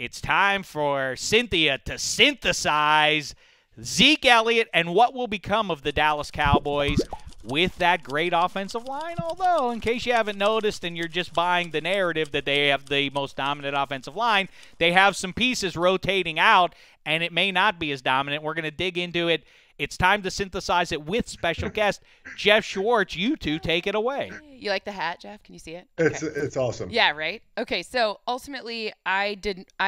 It's time for Cynthia to synthesize Zeke Elliott and what will become of the Dallas Cowboys with that great offensive line. Although, in case you haven't noticed and you're just buying the narrative that they have the most dominant offensive line, they have some pieces rotating out, and it may not be as dominant. We're going to dig into it. It's time to synthesize it with special guest Jeff Schwartz. You two take it away. You like the hat, Jeff? Can you see it? It's awesome. Yeah, right? Okay, so ultimately I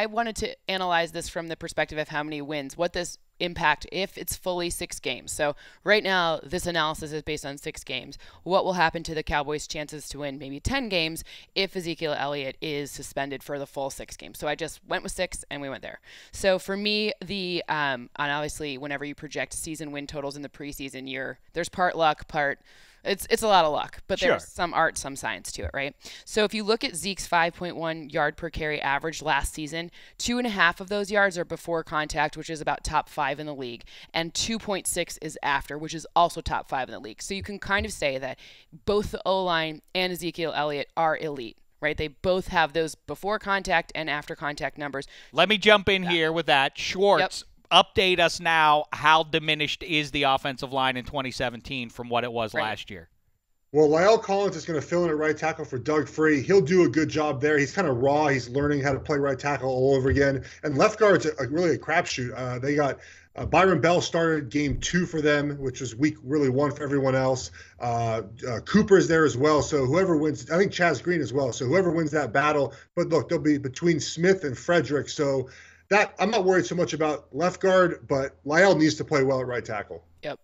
wanted to analyze this from the perspective of how many wins, what this impact if it's fully 6 games. So right now this analysis is based on 6 games. What will happen to the Cowboys' chances to win maybe 10 games if Ezekiel Elliott is suspended for the full 6 games? So I just went with 6 and we went there. So for me, the and obviously whenever you project season win totals in the preseason year, there's part luck, part it's a lot of luck, but there's some art, some science to it, right? So if you look at Zeke's 5.1 yard per carry average last season, 2.5 of those yards are before contact, which is about top 5 in the league, and 2.6 is after, which is also top 5 in the league. So you can kind of say that both the O-line and Ezekiel Elliott are elite. Right, they both have those before contact and after contact numbers. Let me jump in here with that. Schwartz, update us now. How diminished is the offensive line in 2017 from what it was last year? Well, Lyle Collins is going to fill in at right tackle for Doug Free. He'll do a good job there. He's kind of raw. He's learning how to play right tackle all over again. And left guard's really a crapshoot. They got Byron Bell started game 2 for them, which was week really 1 for everyone else. Cooper's there as well. So whoever wins, I think Chaz Green as well. So whoever wins that battle. But look, they'll be between Smith and Frederick. So that I'm not worried so much about left guard, but Lyle needs to play well at right tackle. Yep.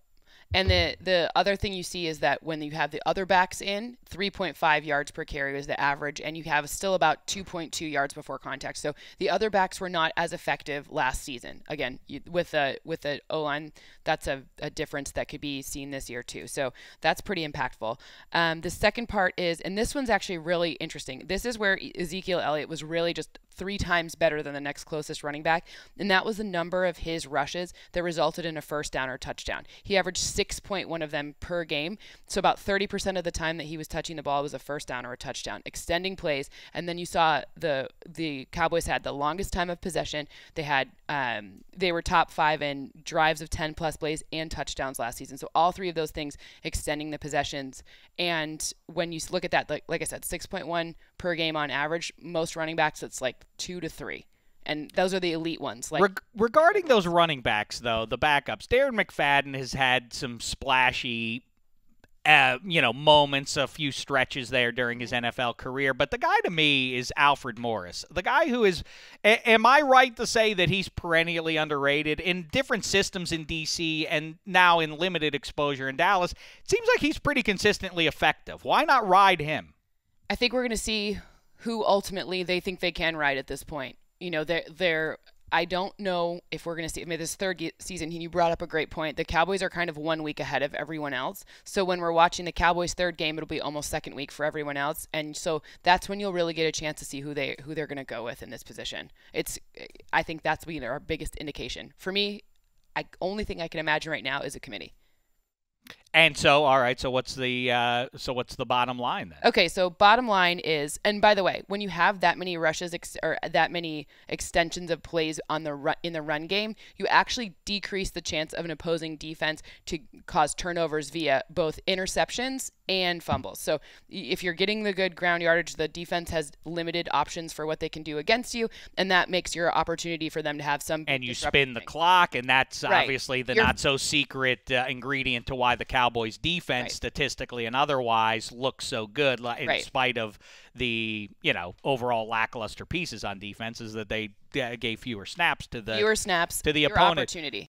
And the other thing you see is that when you have the other backs in, 3.5 yards per carry is the average, and you have still about 2.2 yards before contact. So the other backs were not as effective last season. Again, with the O-line, that's a difference that could be seen this year too. So that's pretty impactful. The second part is, and this one's actually really interesting. This is where Ezekiel Elliott was really just 3 times better than the next closest running back, and that was the number of his rushes that resulted in a first down or touchdown. He averaged 6.1 of them per game, so about 30% of the time that he was touching the ball was a first down or a touchdown, extending plays. And then you saw the Cowboys had the longest time of possession. They were top 5 in drives of 10+ plays and touchdowns last season. So all 3 of those things extending the possessions. And when you look at that, like I said, 6.1 per game on average. Most running backs, it's like 2 to 3. And those are the elite ones. Regarding those running backs, though, the backups, Darren McFadden has had some splashy moments, a few stretches there during his NFL career. But the guy to me is Alfred Morris. The guy who is, am I right to say that he's perennially underrated in different systems in D.C. and now in limited exposure in Dallas? It seems like he's pretty consistently effective. Why not ride him? I think we're going to see who ultimately they think they can ride at this point. I don't know if we're going to see, this third season, you brought up a great point. The Cowboys are kind of 1 week ahead of everyone else. So when we're watching the Cowboys' third game, it'll be almost second week for everyone else. And so that's when you'll really get a chance to see who they're going to go with in this position. I think that's our biggest indication. For me, only thing I can imagine right now is a committee. And so, all right, so what's the bottom line then? Okay, so bottom line is, and by the way, when you have that many rushes or that many extensions of plays on in the run game, you actually decrease the chance of an opposing defense to cause turnovers via both interceptions and fumbles. So if you're getting the good ground yardage, the defense has limited options for what they can do against you, and that makes your opportunity for them to have some. And you spin the clock, and that's obviously the not-so-secret ingredient to why the Cowboys' defense, statistically and otherwise, looks so good, in spite of the overall lackluster pieces on defense, is that they gave fewer snaps to the opponent. Opportunity.